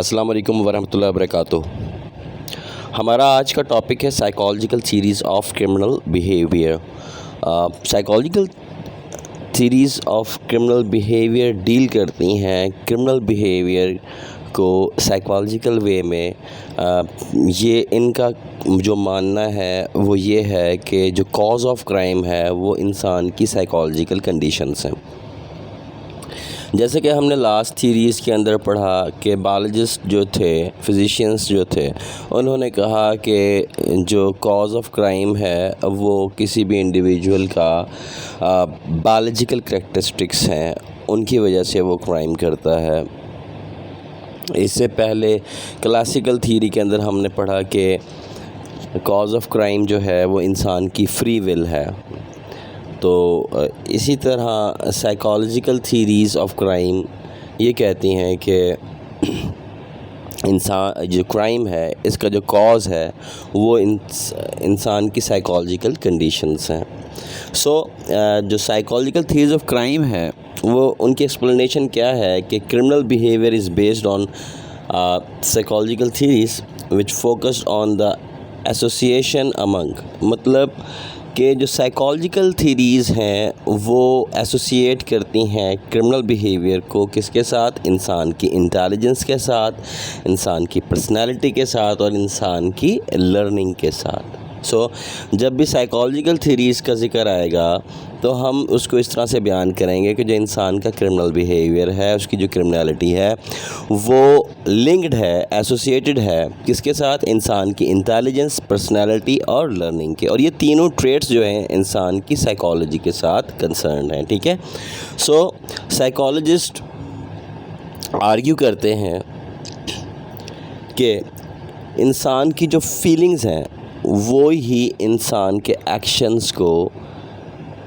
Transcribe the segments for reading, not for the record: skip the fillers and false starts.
अस्सलाम वालेकुम वरहमतुल्लाहि वबरकातुहू। हमारा आज का टॉपिक है psychological theories of criminal behaviour. Psychological theories of criminal behaviour deal करती हैं क्रिमिनल बिहेवियर को साइकोलॉजिकल वे में। ये इनका जो मानना है वो ये है कि जो कॉज ऑफ क्राइम है वो इंसान की साइकोलॉजिकल कंडीशंस हैं। जैसे कि हमने लास्ट थीरीज़ के अंदर पढ़ा कि बायोलॉजिस्ट जो थे, फिजिशियंस जो थे, उन्होंने कहा कि जो कॉज ऑफ क्राइम है वो किसी भी इंडिविजुअल का बायोलॉजिकल करैक्टरिस्टिक्स हैं, उनकी वजह से वो क्राइम करता है। इससे पहले क्लासिकल थीरी के अंदर हमने पढ़ा कि कॉज ऑफ क्राइम जो है वो इंसान की फ्री विल है। तो इसी तरह साइकोलॉजिकल थीरीज़ ऑफ क्राइम ये कहती हैं कि इंसान जो क्राइम है इसका जो कॉज है वो इंसान की साइकोलॉजिकल कंडीशंस हैं। जो साइकोलॉजिकल थीरीज़ ऑफ क्राइम है वो उनकी एक्सप्लेनेशन क्या है कि criminal behaviour is based on psychological theories which focused on the association among, मतलब कि जो साइकोलॉजिकल थीरीज़ हैं वो एसोसिएट करती हैं क्रिमिनल बिहेवियर को किसके साथ, इंसान की इंटेलिजेंस के साथ, इंसान की पर्सनैलिटी के साथ और इंसान की लर्निंग के साथ। जब भी साइकोलॉजिकल थीरीज़ का ज़िक्र आएगा तो हम उसको इस तरह से बयान करेंगे कि जो इंसान का क्रिमिनल बिहेवियर है, उसकी जो क्रिमिनलिटी है वो लिंक्ड है, एसोसिएटेड है किसके साथ, इंसान की इंटेलिजेंस, पर्सनैलिटी और लर्निंग के। और ये तीनों ट्रेट्स जो हैं इंसान की साइकोलॉजी के साथ कंसर्न हैं। ठीक है। साइकोलॉजिस्ट आर्ग्यू करते हैं कि इंसान की जो फीलिंग्स हैं वो ही इंसान के एक्शंस को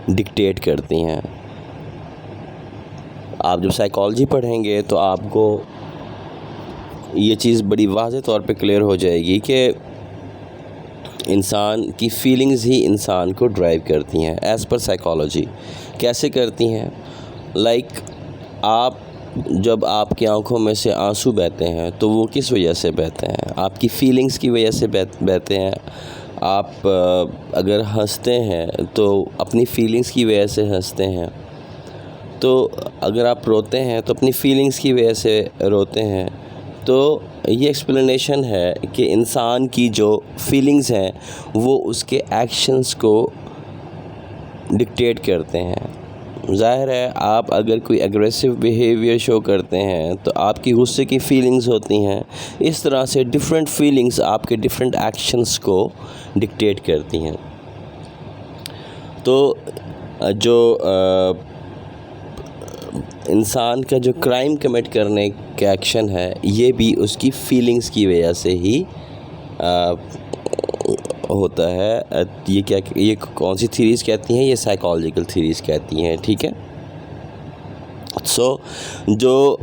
डिक्टेट करती हैं। आप जब साइकोलॉजी पढ़ेंगे तो आपको ये चीज़ बड़ी वाज़ेह तौर पे क्लियर हो जाएगी कि इंसान की फीलिंग्स ही इंसान को ड्राइव करती हैं एज़ पर साइकोलॉजी। कैसे करती हैं? आप जब आपकी आंखों में से आंसू बहते हैं तो वो किस वजह से बहते हैं? आपकी फीलिंग्स की वजह से बहते हैं। आप अगर हंसते हैं तो अपनी फीलिंग्स की वजह से हंसते हैं। तो अगर आप रोते हैं तो अपनी फीलिंग्स की वजह से रोते हैं। तो ये एक्सप्लेनेशन है कि इंसान की जो फीलिंग्स हैं वो उसके एक्शंस को डिक्टेट करते हैं। ज़ाहिर है आप अगर कोई एग्रेसिव बिहेवियर शो करते हैं तो आपकी गुस्से की फीलिंग्स होती हैं। इस तरह से डिफरेंट फीलिंग्स आपके डिफरेंट एक्शंस को डिक्टेट करती हैं। तो जो इंसान का जो क्राइम कमिट करने का एक्शन है ये भी उसकी फीलिंग्स की वजह से ही होता है। ये कौन सी थीरीज़ कहती हैं? ये साइकोलॉजिकल थीरीज़ कहती हैं। ठीक है। जो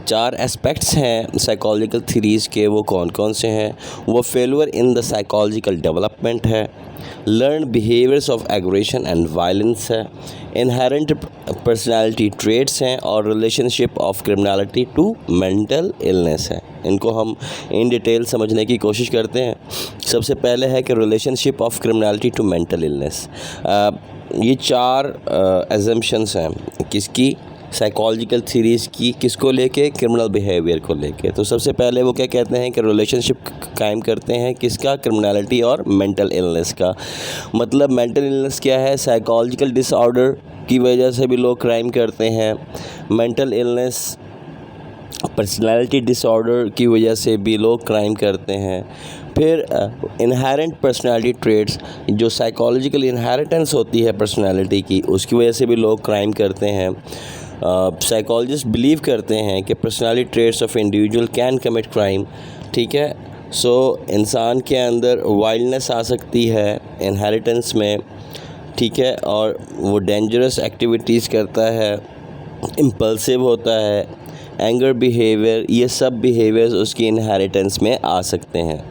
4 एस्पेक्ट्स हैं साइकोलॉजिकल थीरीज़ के वो कौन कौन से हैं? वो failure in the psychological development है, learn behaviours of aggression and violence है, इनहेरेंट पर्सनालिटी ट्रेट्स हैं और relationship of criminality to mental illness है। इनको हम इन डिटेल समझने की कोशिश करते हैं। सबसे पहले है कि relationship of criminality to mental illness. ये 4 एजम्पशंस हैं किसकी, साइकोलॉजिकल थीरीज़ की, किसको लेके, क्रिमिनल बिहेवियर को लेके। तो सबसे पहले वो क्या कहते हैं कि रिलेशनशिप कायम करते हैं किसका, क्रिमिनलिटी और मेंटल इलनेस का। मतलब मेंटल इलनेस क्या है? साइकोलॉजिकल डिसऑर्डर की वजह से भी लोग क्राइम करते हैं। मेंटल इलनेस, पर्सनैलिटी डिसऑर्डर की वजह से भी लोग क्राइम करते हैं। फिर इनहेरेंट पर्सनैलिटी ट्रेट्स, जो साइकोलॉजिकल इनहेरिटेंस होती है पर्सनैलिटी की, उसकी वजह से भी लोग क्राइम करते हैं। साइकोलॉजिस्ट बिलीव करते हैं कि personality traits of individual can commit crime. ठीक है। इंसान के अंदर वाइल्डनेस आ सकती है इनहेरिटेंस में। ठीक है। और वो डेंजरस एक्टिविटीज़ करता है, इम्पल्सिव होता है, एंगर बिहेवियर, ये सब बिहेवियर्स उसकी इनहेरिटेंस में आ सकते हैं।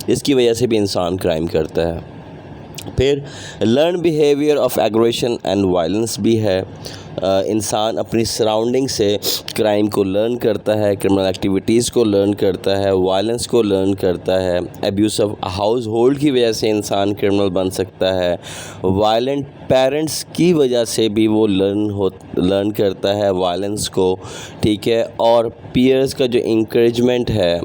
इसकी वजह से भी इंसान क्राइम करता है। फिर learn behaviour of aggression and violence भी है। इंसान अपनी सराउंडिंग से क्राइम को लर्न करता है, क्रिमिनल एक्टिविटीज़ को लर्न करता है, वायलेंस को लर्न करता है। एब्यूज़ ऑफ हाउस होल्ड की वजह से इंसान क्रिमिनल बन सकता है। वायलेंट पेरेंट्स की वजह से भी वो लर्न करता है वायलेंस को, ठीक है। और पीयर्स का जो इंकरेजमेंट है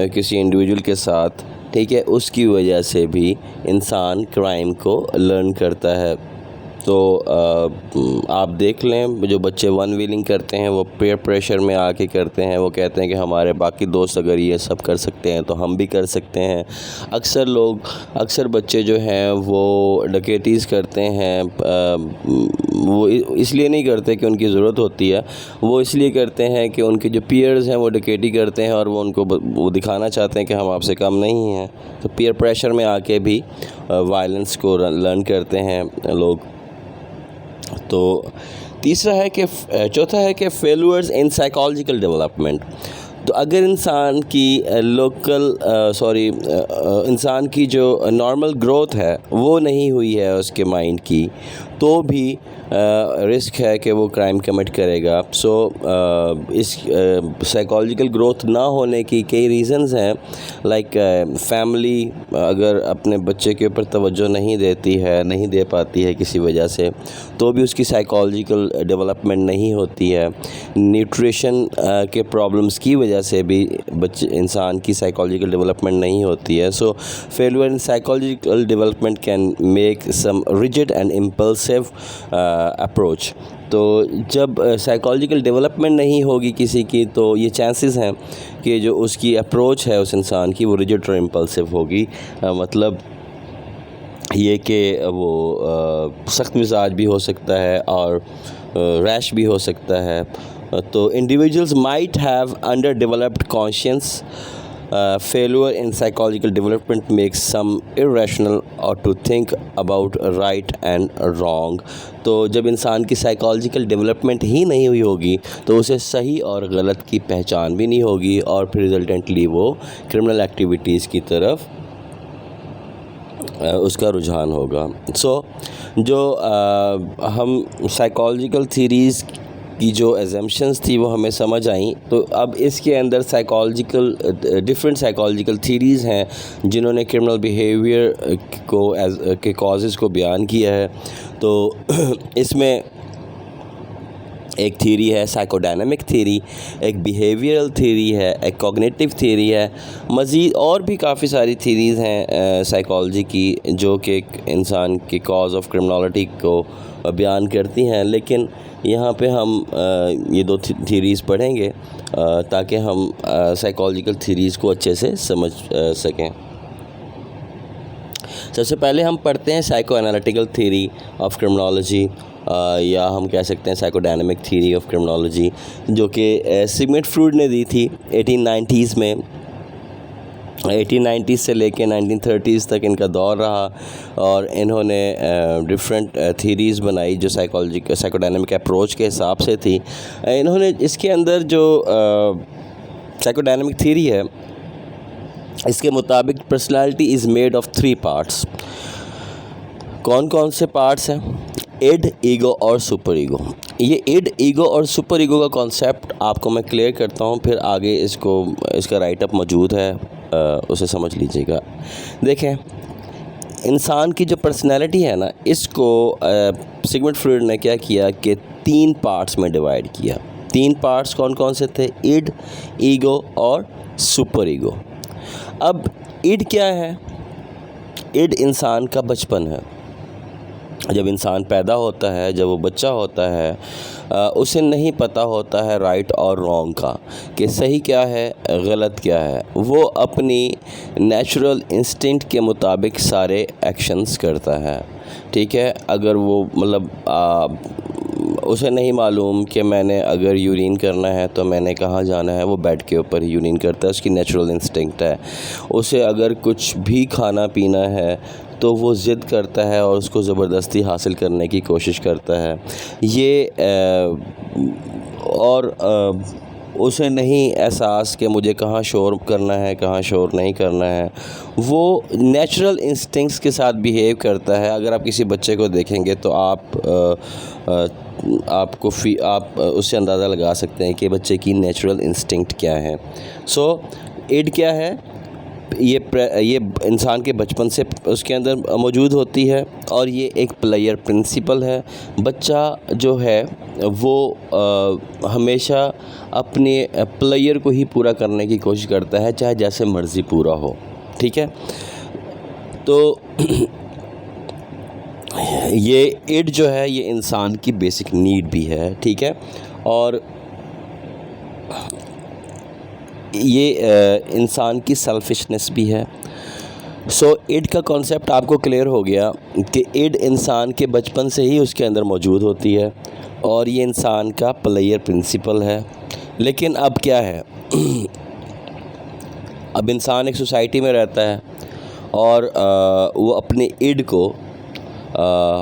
किसी इंडिविजुअल के साथ, ठीक है, उसकी वजह से भी इंसान क्राइम को लर्न करता है। तो आप देख लें, जो बच्चे वन व्हीलिंग करते हैं वो पेयर प्रेशर में आके करते हैं। वो कहते हैं कि हमारे बाकी दोस्त अगर ये सब कर सकते हैं तो हम भी कर सकते हैं। अक्सर बच्चे जो हैं वो डकैतीज़ करते हैं, वो इसलिए नहीं करते कि उनकी ज़रूरत होती है, वो इसलिए करते हैं कि उनके जो पीयर्स हैं वो डकैती करते हैं और वो उनको वो दिखाना चाहते हैं कि हम आपसे कम नहीं हैं। तो पीयर प्रेशर में आके भी वायलेंस को लर्न करते हैं लोग। तो चौथा है कि फेल्यूर्स इन साइकोलॉजिकल डेवलपमेंट। तो अगर इंसान की जो नॉर्मल ग्रोथ है वो नहीं हुई है उसके माइंड की, तो भी रिस्क है कि वो क्राइम कमिट करेगा। इस साइकोलॉजिकल ग्रोथ ना होने की कई रीज़न्स हैं, लाइक फैमिली अगर अपने बच्चे के ऊपर तवज्जो नहीं दे पाती है किसी वजह से, तो भी उसकी साइकोलॉजिकल डेवलपमेंट नहीं होती है। न्यूट्रिशन के प्रॉब्लम्स की वजह से भी इंसान की साइकोलॉजिकल डेवलपमेंट नहीं होती है। So failure in psychological development can make some rigid and impulsive approach. तो जब साइकोलॉजिकल डेवलपमेंट नहीं होगी किसी की, तो ये चांसेस हैं कि जो उसकी अप्रोच है उस इंसान की वो रिजिड और इम्पल्सिव होगी। मतलब ये कि वो सख्त मिजाज भी हो सकता है और रैश भी हो सकता है। तो individuals might have under developed conscious. Failure in psychological development makes some irrational और to think about right and wrong. तो जब इंसान की साइकोलॉजिकल डेवलपमेंट ही नहीं हुई होगी तो उसे सही और गलत की पहचान भी नहीं होगी और फिर रिजल्टेंटली वो क्रिमिनल एक्टिविटीज़ की तरफ उसका रुझान होगा। हम साइकोलॉजिकल थीरीज़ की जो एजम्पशंस थी वो हमें समझ आई। तो अब इसके अंदर डिफरेंट साइकोलॉजिकल थीरीज़ हैं जिन्होंने क्रिमिनल बिहेवियर के कॉजेज़ को बयान किया है। तो इसमें एक थीरी है साइकोडायनामिक थीरी, एक बिहेवियरल थीरी है, एक कॉग्निटिव थीरी है। मज़ीद और भी काफ़ी सारी थीरीज़ हैं साइकोलॉजी की जो कि इंसान के कॉज ऑफ क्रिमिनलिटी को बयान करती हैं। लेकिन यहाँ पे हम ये दो थीरीज़ पढ़ेंगे ताकि हम साइकोलॉजिकल थीरीज़ को अच्छे से समझ सकें। सबसे पहले हम पढ़ते हैं psycho analytical theory of criminology, या हम कह सकते हैं साइकोडायनामिक थीरी ऑफ क्रिमिनोलॉजी, जो कि सिगमंड फ्रॉयड ने दी थी 1890s में। 1890 से लेके 1930s तक इनका दौर रहा और इन्होंने डिफरेंट थीरीज़ बनाई जो साइकोडायनामिक अप्रोच के हिसाब से थी। इन्होंने इसके अंदर जो साइकोडायनामिक थीरी है इसके मुताबिक personality is made of 3 parts. कौन कौन से पार्ट्स हैं? इड, ईगो और सुपर ईगो। ये इड, ईगो और सुपर ईगो का कॉन्सेप्ट आपको मैं क्लियर करता हूँ, फिर आगे इसका राइटअप मौजूद है, उसे समझ लीजिएगा। देखें, इंसान की जो पर्सनैलिटी है ना, इसको सिगमंड फ्रॉयड ने क्या किया कि 3 पार्ट्स में डिवाइड किया। 3 पार्ट्स कौन कौन से थे? इड, ईगो और सुपर ईगो। अब इड क्या है? इड इंसान का बचपन है। जब इंसान पैदा होता है, जब वो बच्चा होता है, उसे नहीं पता होता है राइट और रॉन्ग का, कि सही क्या है गलत क्या है। वो अपनी नेचुरल इंस्टिंक्ट के मुताबिक सारे एक्शंस करता है, ठीक है। अगर वो उसे नहीं मालूम कि मैंने अगर यूरिन करना है तो मैंने कहाँ जाना है, वो बेड के ऊपर ही यूरिन करता है, उसकी नेचुरल इंस्टिंक्ट है। उसे अगर कुछ भी खाना पीना है तो वो ज़िद करता है और उसको ज़बरदस्ती हासिल करने की कोशिश करता है। उसे नहीं एहसास कि मुझे कहाँ शोर करना है, कहाँ शोर नहीं करना है। वो नेचुरल इंस्टिंक्ट्स के साथ बिहेव करता है। अगर आप किसी बच्चे को देखेंगे तो आप आप उससे अंदाज़ा लगा सकते हैं कि बच्चे की नेचुरल इंस्टिंक्ट क्या है। सो इड क्या है, ये इंसान के बचपन से उसके अंदर मौजूद होती है और ये एक प्लेयर प्रिंसिपल है। बच्चा जो है वो हमेशा अपने प्लेयर को ही पूरा करने की कोशिश करता है, चाहे जैसे मर्ज़ी पूरा हो, ठीक है। तो ये इड जो है ये इंसान की बेसिक नीड भी है, ठीक है। और ये इंसान की सेल्फिशनेस भी है। सो इड का कॉन्सेप्ट आपको क्लियर हो गया कि इड इंसान के बचपन से ही उसके अंदर मौजूद होती है और ये इंसान का प्लेयर प्रिंसिपल है। लेकिन अब क्या है, अब इंसान एक सोसाइटी में रहता है और वो अपने इड को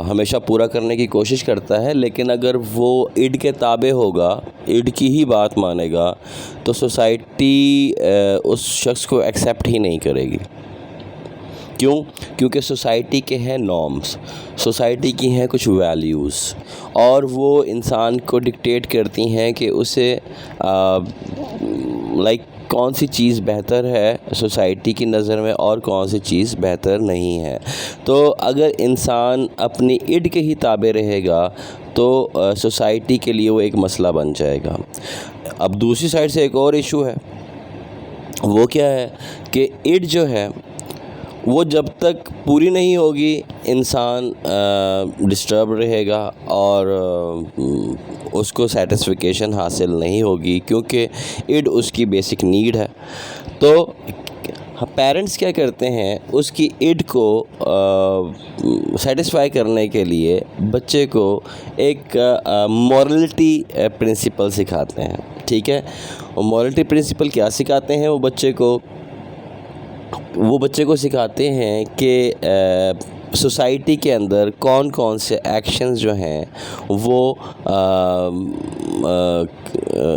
हमेशा पूरा करने की कोशिश करता है, लेकिन अगर वो इड के ताबे होगा, इड की ही बात मानेगा, तो सोसाइटी उस शख्स को एक्सेप्ट ही नहीं करेगी। क्यों? क्योंकि सोसाइटी के हैं नॉर्म्स, सोसाइटी की हैं कुछ वैल्यूज़ और वो इंसान को डिक्टेट करती हैं कि उसे कौन सी चीज़ बेहतर है सोसाइटी की नज़र में और कौन सी चीज़ बेहतर नहीं है। तो अगर इंसान अपनी इड के ही ताबे रहेगा तो सोसाइटी के लिए वो एक मसला बन जाएगा। अब दूसरी साइड से एक और इशू है, वो क्या है कि इड जो है वो जब तक पूरी नहीं होगी इंसान डिस्टर्ब रहेगा और उसको सेटिस्फिकेशन हासिल नहीं होगी, क्योंकि इड उसकी बेसिक नीड है। तो पेरेंट्स क्या करते हैं, उसकी इड को सेटिस्फाई करने के लिए बच्चे को एक मॉरलिटी प्रिंसिपल सिखाते हैं, ठीक है। और मॉरलिटी प्रिंसिपल क्या सिखाते हैं, वो बच्चे को सिखाते हैं कि सोसाइटी के अंदर कौन कौन से एक्शंस जो हैं वो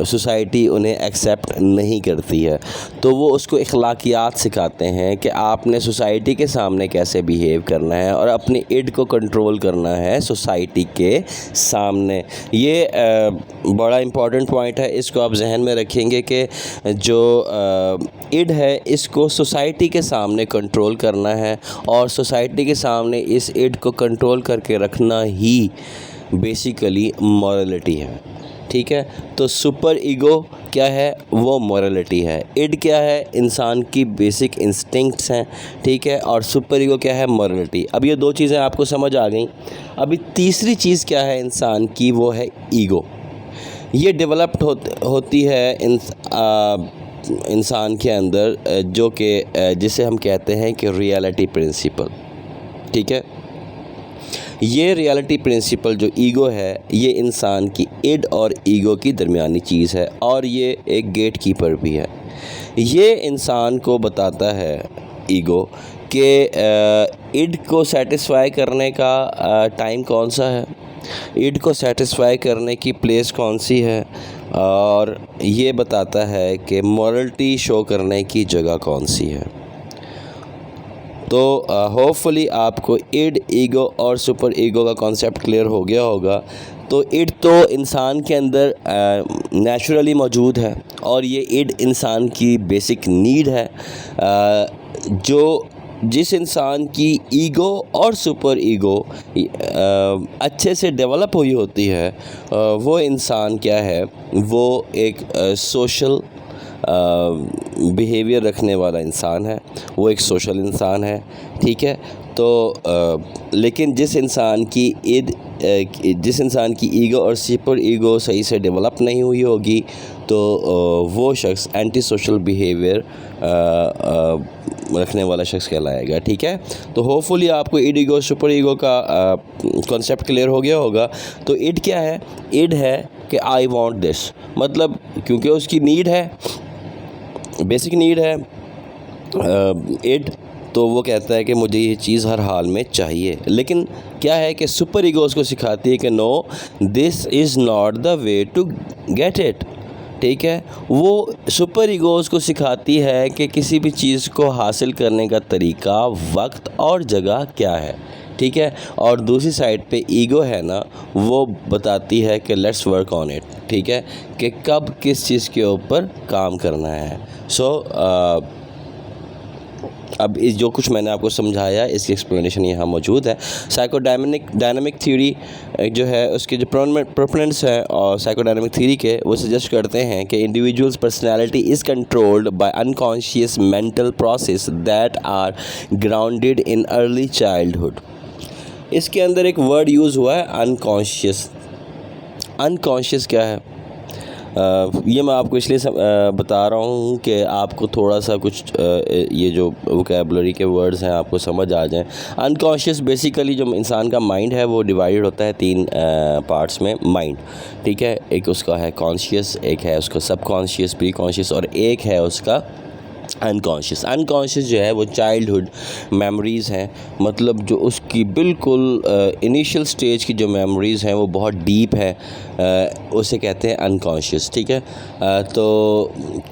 सोसाइटी उन्हें एक्सेप्ट नहीं करती है। तो वो उसको अखलाकियात सिखाते हैं कि आपने सोसाइटी के सामने कैसे बिहेव करना है और अपनी इड को कंट्रोल करना है सोसाइटी के सामने। ये बड़ा इम्पॉर्टेंट पॉइंट है, इसको आप जहन में रखेंगे कि जो इड है इसको सोसाइटी के सामने कंट्रोल करना है और सोसाइटी के सामने इस इड को कंट्रोल करके रखना ही बेसिकली मॉरलिटी है, ठीक है। तो सुपर ईगो क्या है, वो मॉरलिटी है। इड क्या है, इंसान की बेसिक इंस्टिंक्ट्स हैं, ठीक है। और सुपर ईगो क्या है, मॉरलिटी। अब ये दो चीज़ें आपको समझ आ गई। अभी तीसरी चीज़ क्या है इंसान की, वो है ईगो। ये डेवलप्ड होती है इंसान के अंदर, जो कि जिसे हम कहते हैं कि रियलिटी प्रिंसिपल, ठीक है। ये रियलिटी प्रिंसिपल जो ईगो है, ये इंसान की इड और ईगो की दरमियानी चीज़ है और ये एक गेट कीपर भी है। ये इंसान को बताता है, ईगो, कि इड को सेटिस्फाई करने का टाइम कौन सा है, इड को सेटिस्फाई करने की प्लेस कौन सी है, और ये बताता है कि मॉरलिटी शो करने की जगह कौन सी है। तो होपफुली आपको इड, ईगो और सुपर ईगो का कॉन्सेप्ट क्लियर हो गया होगा। तो इड तो इंसान के अंदर नेचुरली मौजूद है और ये इड इंसान की बेसिक नीड है। जिस इंसान की ईगो और सुपर ईगो अच्छे से डेवलप हुई होती है, वो इंसान क्या है, वो एक सोशल बिहेवियर रखने वाला इंसान है, वो एक सोशल इंसान है, ठीक है। तो लेकिन जिस इंसान की ईगो और सुपर ईगो सही से डेवलप नहीं हुई होगी, तो वो शख्स एंटी सोशल बिहेवियर रखने वाला शख्स कहलाएगा, ठीक है। तो होपफुली आपको इड, ईगो, सुपर ईगो का कॉन्सेप्ट क्लियर हो गया होगा। तो इड क्या है, इड है कि आई वांट दिस, मतलब क्योंकि उसकी नीड है, बेसिक नीड है इड, तो वो कहता है कि मुझे ये चीज़ हर हाल में चाहिए। लेकिन क्या है कि सुपर ईगो उसको सिखाती है कि no, this is not the way to get it, ठीक है। वो सुपर ईगो उसको सिखाती है कि किसी भी चीज़ को हासिल करने का तरीका, वक्त और जगह क्या है, ठीक है। और दूसरी साइड पे ईगो है ना, वो बताती है कि लेट्स वर्क ऑन इट, ठीक है, कि कब किस चीज़ के ऊपर काम करना है। अब इस जो कुछ मैंने आपको समझाया इसकी एक्सप्लेनेशन यहाँ मौजूद है। डायनामिक थ्योरी जो है उसके जो प्रोपोनेंट्स हैं और साइकोडायनामिक थ्योरी के, वो सजेस्ट करते हैं कि individuals personality is controlled by unconscious mental process that are grounded in early childhood. इसके अंदर एक वर्ड यूज़ हुआ है अनकॉन्शियस। अनकॉन्शियस क्या है? ये मैं आपको इसलिए बता रहा हूँ कि आपको थोड़ा सा कुछ ये जो वोकैबुलरी के वर्ड्स हैं आपको समझ आ जाएं। अनकॉन्शियस बेसिकली जो इंसान का माइंड है वो डिवाइडेड होता है 3 पार्ट्स में माइंड, ठीक है। एक उसका है कॉन्शियस, एक है उसका सब कॉन्शियस, प्री कॉन्शियस, और एक है उसका अनकॉन्शियस। अनकॉन्शियस जो है वो चाइल्डहुड मेमोरीज़ हैं, मतलब जो उसकी बिल्कुल इनिशियल स्टेज की जो मेमोरीज़ हैं वो बहुत डीप है, उसे कहते हैं अनकॉन्शियस, ठीक है। तो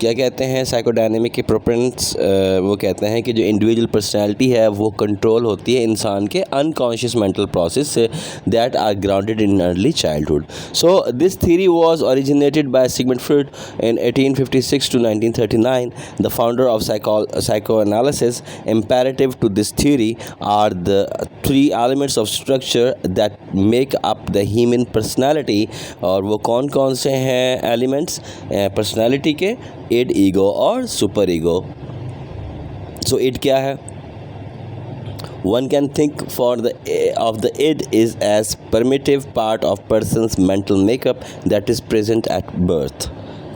क्या कहते हैं साइकोडायनेमिक के प्रोपोनेंट्स, वो कहते हैं कि जो इंडिविजुअल पर्सनैलिटी है वो कंट्रोल होती है इंसान के अनकॉन्शियस मेंटल प्रोसेस से that are grounded in early childhood. So this theory was originated by Sigmund Freud in 1856 to 1939. The founder of psychoanalysis. Imperative to this theory are the 3 elements of structure that make up the human personality. और वो कौन कौन से हैं elements personality के? End, ego और super ego. सो end क्या है? One can think of the id is as primitive part of person's mental makeup that is present at birth,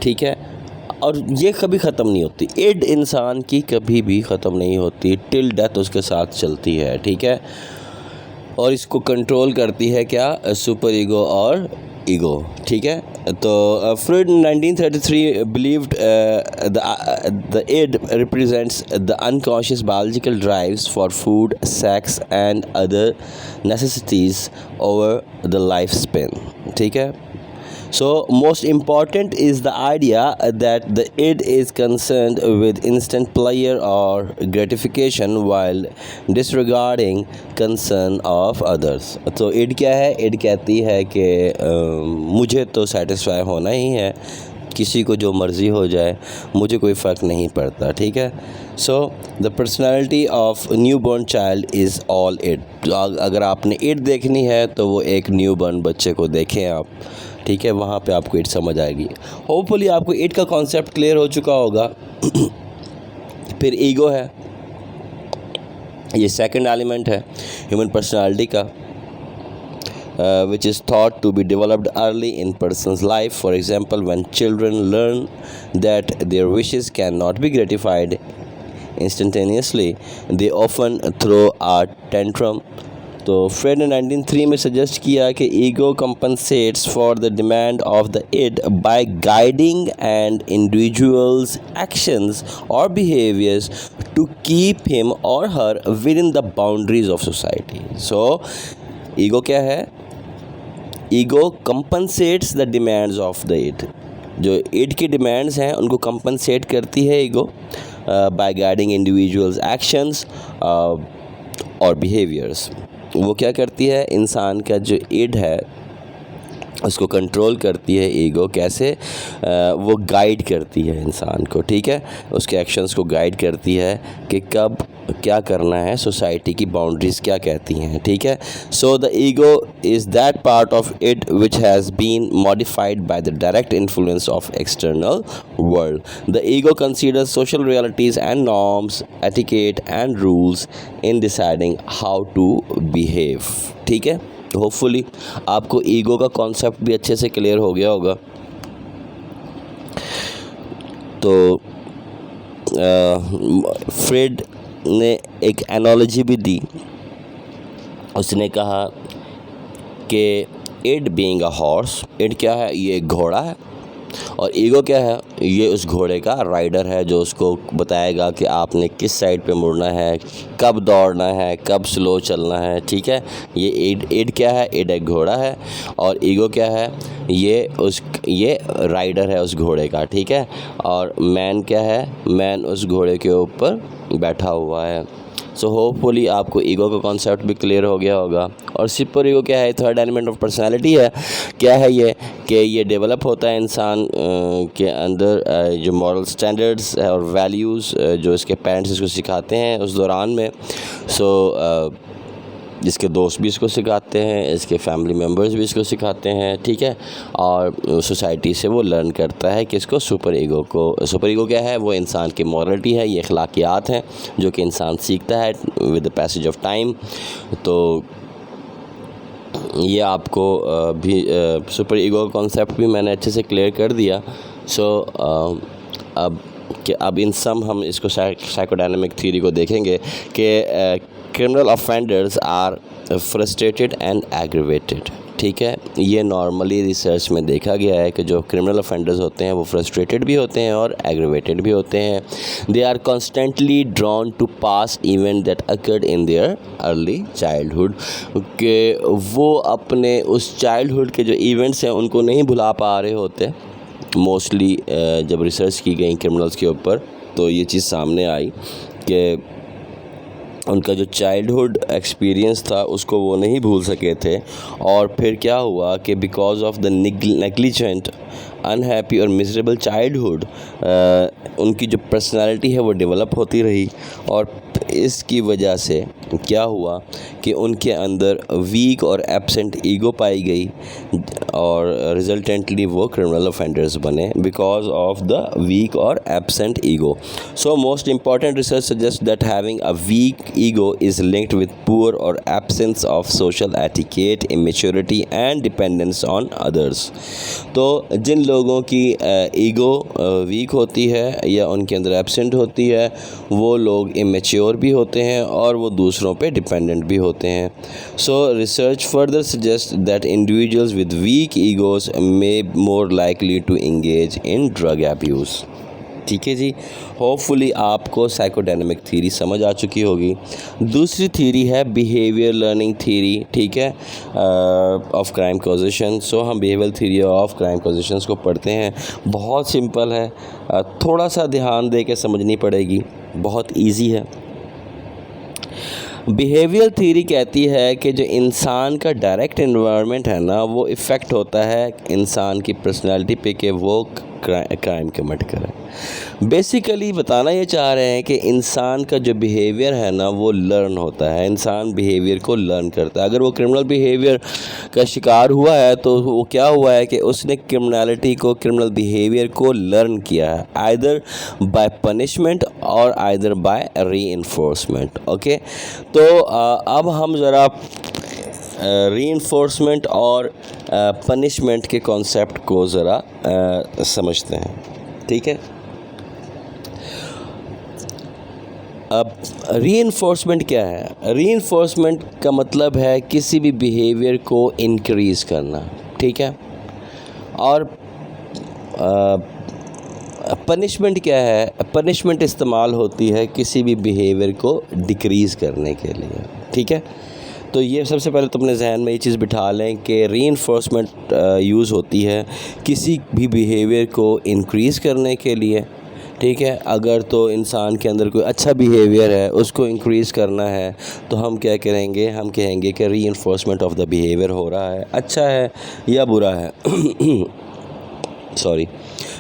ठीक है। और ये कभी ख़त्म नहीं होती, इड इंसान की कभी भी ख़त्म नहीं होती, टिल डेथ उसके साथ चलती है, ठीक है। और इसको कंट्रोल करती है क्या? सुपर ईगो और ईगो, ठीक है। तो Freud 1933 believed the id represents the unconscious biological drives for food, sex and other necessities over the life span, ठीक है। So most important is the idea that the id is concerned with instant pleasure or gratification while disregarding concern of others. तो id क्या है? id कहती है कि मुझे तो सेटिस्फाई होना ही है, किसी को जो मर्ज़ी हो जाए, मुझे कोई फ़र्क नहीं पड़ता, ठीक है। So the personality of newborn child is all id. अगर आपने इड देखनी है तो वो एक न्यू बॉर्न बच्चे को देखें आप, ठीक है, वहाँ पे आपको इट समझ आएगी। होपफुली आपको इट का कॉन्सेप्ट क्लियर हो चुका होगा। फिर ईगो है, ये सेकंड एलिमेंट है ह्यूमन पर्सनालिटी का, which is thought to be developed early in person's life. For example, when children learn that their wishes cannot be gratified instantaneously, they often throw a tantrum. तो Freud ने 1903 में suggest किया कि ego compensates for the demand of the id by guiding and individuals actions और behaviours to keep him or her within the boundaries of society. So ego क्या है? Ego compensates the demands of the id. जो id की demands हैं उनको compensate करती है ego by guiding individuals actions और बिहेवियर्स। वो क्या करती है? इंसान का जो इड है उसको कंट्रोल करती है ईगो। कैसे? वो गाइड करती है इंसान को, ठीक है, उसके एक्शंस को गाइड करती है कि कब क्या करना है, सोसाइटी की बाउंड्रीज़ क्या कहती हैं, ठीक है। So the ego is that part of it which has been modified by the direct influence of external world. The ego considers social realities and norms, etiquette and rules in deciding how to behave, ठीक है। Hopefully आपको ego का concept भी अच्छे से clear हो गया होगा। तो फ्रेड ने एक एनालॉजी भी दी। उसने कहा कि id being a horse, id क्या है? ये एक घोड़ा है, और ईगो क्या है? ये उस घोड़े का राइडर है जो उसको बताएगा कि आपने किस साइड पे मुड़ना है, कब दौड़ना है, कब स्लो चलना है, ठीक है। ये इड क्या है? इड एक घोड़ा है, और ईगो क्या है? ये राइडर है उस घोड़े का, ठीक है। और मैन क्या है? मैन उस घोड़े के ऊपर बैठा हुआ है। सो होपफुली आपको ईगो का कॉन्सेप्ट भी क्लियर हो गया होगा। और सुपर ईगो क्या है? थर्ड एलिमेंट ऑफ पर्सनालिटी है। क्या है ये? कि ये डेवलप होता है इंसान के अंदर जो मॉरल स्टैंडर्ड्स और वैल्यूज़ जो इसके पेरेंट्स इसको सिखाते हैं उस दौरान में। इसके दोस्त भी इसको सिखाते हैं, इसके फैमिली मेम्बर्स भी इसको सिखाते हैं, ठीक है। और सोसाइटी से वो लर्न करता है कि इसको सुपर ईगो को। सुपर ईगो क्या है? वो इंसान की मॉरलिटी है, ये अखलाकियात हैं जो कि इंसान सीखता है with the passage of time. तो ये आपको भी सुपर ईगो का कॉन्सेप्ट भी मैंने अच्छे से क्लियर कर दिया। अब इन सम हम इसको साइकोडायनामिक थ्योरी को देखेंगे कि criminal offenders are frustrated and aggrieved, ठीक है। ये नॉर्मली रिसर्च में देखा गया है कि जो क्रिमिनल ऑफेंडर्स होते हैं वो फ्रस्ट्रेटेड भी होते हैं और एग्रीवेटेड भी होते हैं। They are constantly drawn to past event that occurred in their early childhood, कि वो अपने उस चाइल्डहुड के जो इवेंट्स हैं उनको नहीं भुला पा रहे होते। मोस्टली जब रिसर्च की गई क्रिमिनल्स के ऊपर तो ये चीज़ सामने आई कि उनका जो चाइल्डहुड एक्सपीरियंस था उसको वो नहीं भूल सके थे। और फिर क्या हुआ कि because of the negligent unhappy और मिजरेबल चाइल्डहुड उनकी जो पर्सनालिटी है वो डेवलप होती रही। और इसकी वजह से क्या हुआ कि उनके अंदर वीक और एब्सेंट ईगो पाई गई और रिजल्टेंटली वो क्रिमिनल ऑफेंडर्स बने बिकॉज ऑफ द वीक और absent ego. So most important research suggest that having a weak ego is linked with poor और absence of social etiquette, immaturity and dependence on others. तो जिन लोगों की ego week होती है या उनके अंदर एब्सेंट होती है वो लोग इमेच्योर भी होते हैं और वो दूसरों पे डिपेंडेंट भी होते हैं। So research further suggest that individuals with weak egos may more likely to engage in drug abuse. ठीक है जी, होपफुली आपको साइकोडायनामिक थ्योरी समझ आ चुकी होगी। दूसरी थ्योरी है बिहेवियर लर्निंग थ्योरी, ठीक है, ऑफ क्राइम कॉजेशन। सो हम behaviour theory of crime causations को पढ़ते हैं। बहुत सिंपल है, थोड़ा सा ध्यान दे के समझनी पड़ेगी, बहुत इजी है। बिहेवियर थ्योरी कहती है कि जो इंसान का डायरेक्ट एनवायरनमेंट है ना वो इफ़ेक्ट होता है इंसान की पर्सनालिटी पे कि वो क्राइम कमिट करे। बेसिकली बताना ये चाह रहे हैं कि इंसान का जो बिहेवियर है ना वो लर्न होता है, इंसान बिहेवियर को लर्न करता है। अगर वो क्रिमिनल बिहेवियर का शिकार हुआ है तो वो क्या हुआ है कि उसने क्रिमिनलिटी को, क्रिमिनल बिहेवियर को लर्न किया है, आइदर बाय पनिशमेंट और आइदर बाय रीइंफोर्समेंट। ओके, तो अब हम ज़रा रीइंफोर्समेंट और पनिशमेंट के कॉन्सेप्ट को ज़रा समझते हैं, ठीक है। अब रीइंफोर्समेंट क्या है? रीइंफोर्समेंट का मतलब है किसी भी बिहेवियर को इंक्रीज़ करना, ठीक है। और पनिशमेंट क्या है? पनिशमेंट इस्तेमाल होती है किसी भी बिहेवियर को डिक्रीज़ करने के लिए, ठीक है। तो ये सबसे पहले तो अपने जहन में ये चीज़ बिठा लें कि रीइंफोर्समेंट यूज़ होती है किसी भी बिहेवियर को इंक्रीज़ करने के लिए, ठीक है। अगर तो इंसान के अंदर कोई अच्छा बिहेवियर है उसको इंक्रीज़ करना है तो हम क्या करेंगे? हम कहेंगे कि रीइंफोर्समेंट ऑफ द बिहेवियर हो रहा है, अच्छा है या बुरा है सॉरी,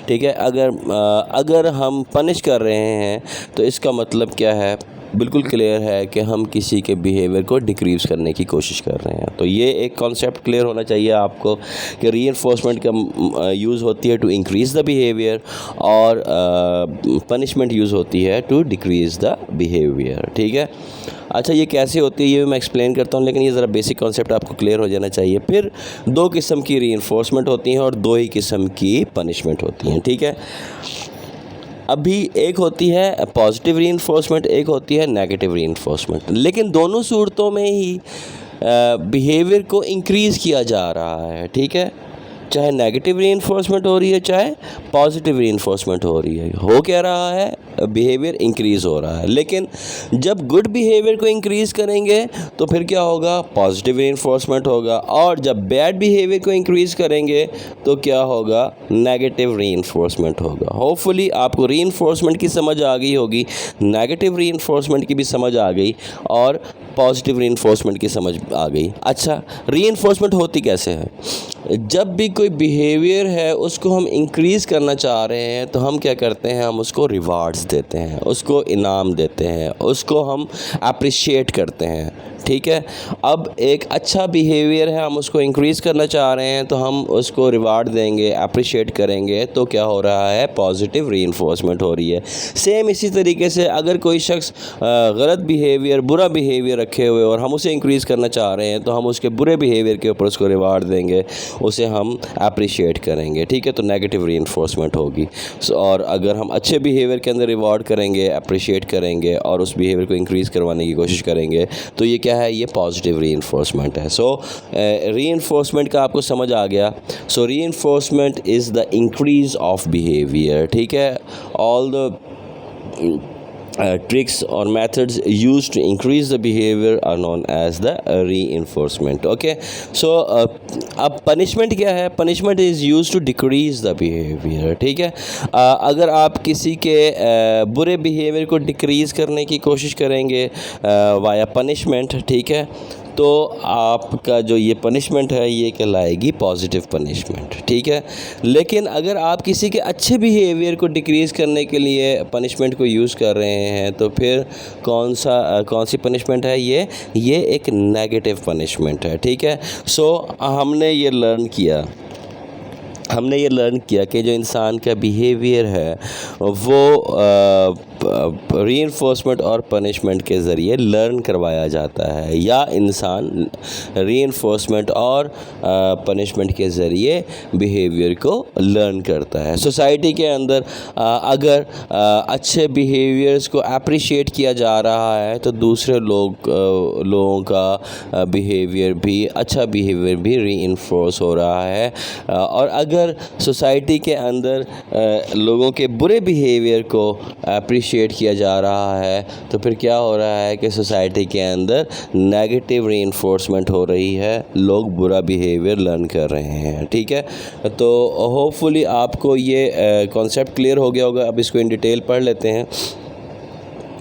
ठीक है। अगर हम पनिश कर रहे हैं तो इसका मतलब क्या है? बिल्कुल क्लियर है कि हम किसी के बिहेवियर को डिक्रीज़ करने की कोशिश कर रहे हैं। तो ये एक कॉन्सेप्ट क्लियर होना चाहिए आपको कि रीइंफोर्समेंट का यूज़ होती है टू इंक्रीज़ द बिहेवियर और पनिशमेंट यूज़ होती है टू डिक्रीज़ द बिहेवियर, ठीक है। अच्छा, ये कैसे होती है ये मैं एक्सप्लेन करता हूँ, लेकिन ये ज़रा बेसिक कॉन्सेप्ट आपको क्लियर हो जाना चाहिए। फिर दो किस्म की रीइंफोर्समेंट होती हैं और दो ही किस्म की पनिशमेंट होती हैं, ठीक है। अभी एक होती है पॉजिटिव रीइंफोर्समेंट, एक होती है नेगेटिव रीइंफोर्समेंट, लेकिन दोनों सूरतों में ही बिहेवियर को इंक्रीज़ किया जा रहा है, ठीक है। चाहे नेगेटिव रीइंफोर्समेंट हो रही है चाहे पॉजिटिव रीइंफोर्समेंट हो रही है, हो क्या रहा है? बिहेवियर इंक्रीज़ हो रहा है। लेकिन जब गुड बिहेवियर को इंक्रीज़ करेंगे तो फिर क्या होगा, पॉजिटिव रीइंफोर्समेंट होगा, और जब बैड बिहेवियर को इंक्रीज़ करेंगे तो क्या होगा, नेगेटिव रीइंफोर्समेंट होगा। होपफुली आपको रीइंफोर्समेंट की समझ आ गई होगी, नेगेटिव रीइंफोर्समेंट की भी समझ आ गई और पॉजिटिव रीइंफोर्समेंट की समझ आ गई। अच्छा, रीइंफोर्समेंट होती कैसे है? जब भी कोई बिहेवियर है उसको हम इंक्रीज़ करना चाह रहे हैं तो हम क्या करते हैं, हम उसको रिवार्ड्स देते हैं, उसको इनाम देते हैं, उसको हम अप्रिशिएट करते हैं। ठीक है, अब एक अच्छा बिहेवियर है, हम उसको इंक्रीज़ करना चाह रहे हैं तो हम उसको रिवार्ड देंगे, अप्रिशिएट करेंगे, तो क्या हो रहा है, पॉजिटिव रीइंफोर्समेंट हो रही है। सेम इसी तरीके से अगर कोई शख्स गलत बिहेवियर, बुरा बिहेवियर रखे हुए और हम उसे इंक्रीज़ करना चाह रहे हैं तो हम उसके बुरे बिहेवियर के ऊपर उसको रिवार्ड देंगे, उसे हम अप्रिशिएट करेंगे। ठीक है, तो नेगेटिव रीइंफोर्समेंट होगी। और अगर हम अच्छे बिहेवियर के अंदर रिवार्ड करेंगे, अप्रिशिएट करेंगे और उस बिहेवियर को इंक्रीज़ करवाने की कोशिश करेंगे तो ये क्या है, ये पॉजिटिव रीइंफोर्समेंट है। सो रीइंफोर्समेंट का आपको समझ आ गया। So reinforcement is the increase of behaviour. ठीक है, all the tricks or methods used to increase the behavior are known as the reinforcement. Okay, so अब punishment क्या है? Punishment is used to decrease the behavior. ठीक है, अगर आप किसी के बुरे behavior को decrease करने की कोशिश करेंगे via punishment, ठीक है, तो आपका जो ये पनिशमेंट है ये कहलाएगी पॉजिटिव पनिशमेंट। ठीक है, लेकिन अगर आप किसी के अच्छे बिहेवियर को डिक्रीज़ करने के लिए पनिशमेंट को यूज़ कर रहे हैं तो फिर कौन सी पनिशमेंट है, ये एक नेगेटिव पनिशमेंट है। ठीक है, सो हमने ये लर्न किया कि जो इंसान का बिहेवियर है वो रीइंफोर्समेंट और पनिशमेंट के ज़रिए लर्न करवाया जाता है, या इंसान रीइंफोर्समेंट और पनिशमेंट के ज़रिए बिहेवियर को लर्न करता है। सोसाइटी के अंदर अगर अच्छे बिहेवियर्स को अप्रिशिएट किया जा रहा है तो दूसरे लोगों का बिहेवियर भी, अच्छा बिहेवियर भी रीइंफोर्स हो रहा है। और अगर सोसाइटी के अंदर लोगों के बुरे बिहेवियर को अप्रिशिएट किया जा रहा है तो फिर क्या हो रहा है कि सोसाइटी के अंदर नेगेटिव रीइंफोर्समेंट हो रही है, लोग बुरा बिहेवियर लर्न कर रहे हैं। ठीक है, तो होपफुली आपको ये कॉन्सेप्ट क्लियर हो गया होगा। अब इसको इन डिटेल पढ़ लेते हैं।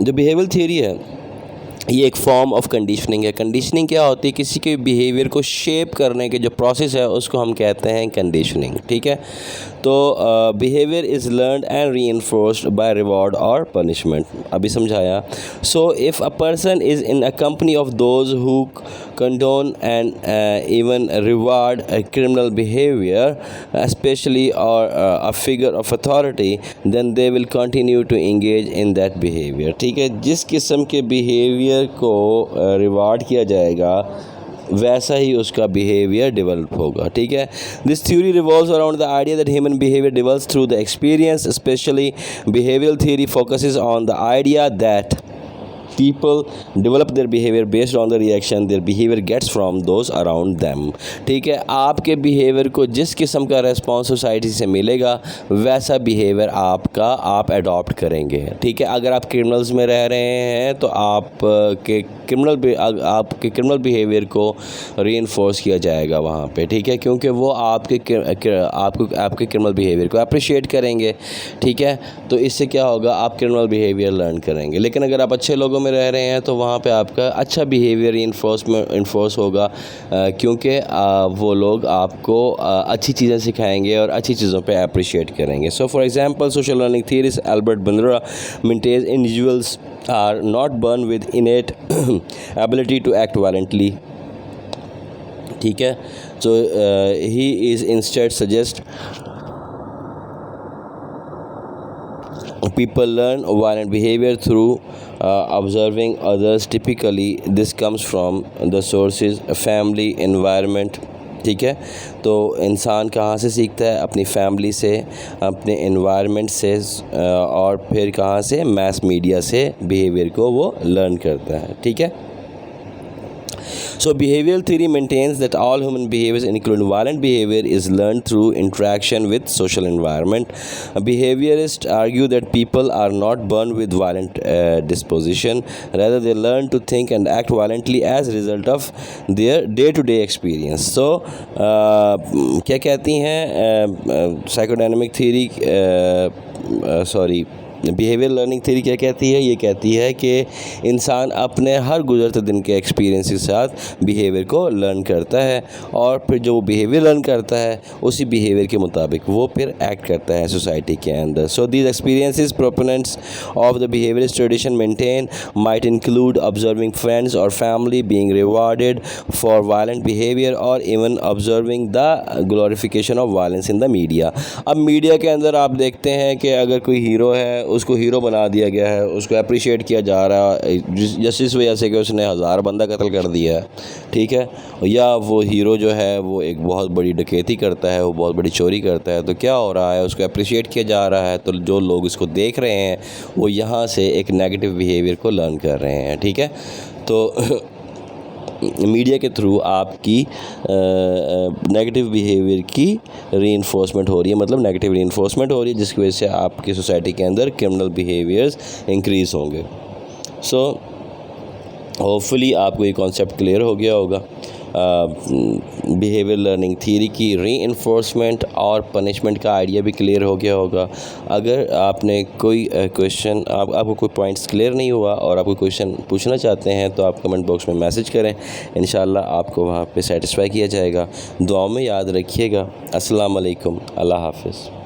जो बिहेवियर थ्योरी है ये एक फॉर्म ऑफ कंडीशनिंग है। कंडीशनिंग क्या होती है, किसी के बिहेवियर को शेप करने के जो प्रोसेस है उसको हम कहते हैं कंडीशनिंग। ठीक है, तो behaviour is learned and reinforced by reward और पनिशमेंट, अभी समझाया। So if a person is in a company of those who condone and even reward a criminal behavior, especially or a figure of authority, then they will continue to engage in that behavior. ठीक है, जिस किस्म के behaviour को reward किया जाएगा वैसा ही उसका बिहेवियर डेवलप होगा। ठीक है, this theory revolves around the idea that human behaviour develops through the experience. Specially behavioural theory focuses on the idea that people develop their behavior based on the reaction their behavior gets from those around them. ठीक है, आपके behaviour को जिस किस्म का response society से मिलेगा वैसा बिहेवियर आप अडॉप्ट करेंगे। ठीक है, अगर आप क्रिमिनल्स में रह रहे हैं तो आपके क्रिमिनल बिहेवियर को रीइंफोर्स किया जाएगा वहाँ पे। ठीक है, क्योंकि वो आपके क्रिमिनल बिहेवियर को अप्रिशिएट करेंगे। ठीक है, तो इससे क्या होगा, आप क्रिमिनल बिहेवियर लर्न करेंगे। लेकिन अगर आप अच्छे लोगों में रह रहे हैं तो वहाँ पे आपका अच्छा बिहेवियर इन्फोर्स होगा, क्योंकि वो लोग आपको अच्छी चीज़ें सिखाएंगे और अच्छी चीज़ों पे अप्रिशिएट करेंगे। So for example social learning theorist Albert Bandura maintains individuals are not born with innate ability to act violently. ठीक है, so he is instead suggest people learn violent behavior through observing others. Typically this comes from the sources family, environment. ठीक है, तो इंसान कहाँ से सीखता है, अपनी फैमिली से, अपने एनवायरनमेंट से, और फिर कहाँ से, मैस मीडिया से बिहेवियर को वो लर्न करता है। ठीक है, So behavioral theory maintains that all human behaviors, including violent behavior, is learned through interaction with social environment. Behaviorists argue that people are not born with violent disposition. Rather, they learn to think and act violently as a result of their day-to-day experience. So क्या कहती हैं psychodynamic theory behaviour learning theory क्या कहती है? ये कहती है कि इंसान अपने हर गुजरते दिन के एक्सपीरियंस के साथ बिहेवियर को लर्न करता है और फिर जो वो बिहेवियर लर्न करता है उसी बिहेवियर के मुताबिक वो फिर एक्ट करता है सोसाइटी के अंदर. So these experiences proponents of the behaviourist tradition maintain might include observing friends और family being rewarded for violent behaviour और even observing the glorification of violence in the media. अब मीडिया के अंदर आप देखते हैं कि अगर कोई हीरो है उसको हीरो बना दिया गया है, उसको अप्रिशिएट किया जा रहा है जस्ट इस वजह से कि उसने 1000 बंदा कत्ल कर दिया है, ठीक है, या वो हीरो जो है वो एक बहुत बड़ी डकैती करता है, वो बहुत बड़ी चोरी करता है, तो क्या हो रहा है? उसको अप्रिशिएट किया जा रहा है. तो जो लोग इसको देख रहे हैं वो यहाँ से एक नेगेटिव बिहेवियर को लर्न कर रहे हैं, ठीक है. तो मीडिया के थ्रू आपकी नेगेटिव बिहेवियर की रीइंफोर्समेंट हो रही है, मतलब नेगेटिव रीइंफोर्समेंट हो रही है, जिसकी वजह से आपकी सोसाइटी के अंदर क्रिमिनल बिहेवियर्स इंक्रीज़ होंगे. सो होपफुली आपको ये कॉन्सेप्ट क्लियर हो गया होगा. बिहेवियर लर्निंग थ्योरी की रीइंफोर्समेंट और पनिशमेंट का आइडिया भी क्लियर हो गया होगा. अगर आपने कोई क्वेश्चन आपको कोई पॉइंट्स क्लियर नहीं हुआ और आप कोई क्वेश्चन पूछना चाहते हैं तो आप कमेंट बॉक्स में मैसेज करें, इंशाल्लाह आपको वहाँ पे सेटिस्फाई किया जाएगा. दुआ में याद रखिएगा. अस्सलाम वालेकुम. अल्लाह हाफ़िज़.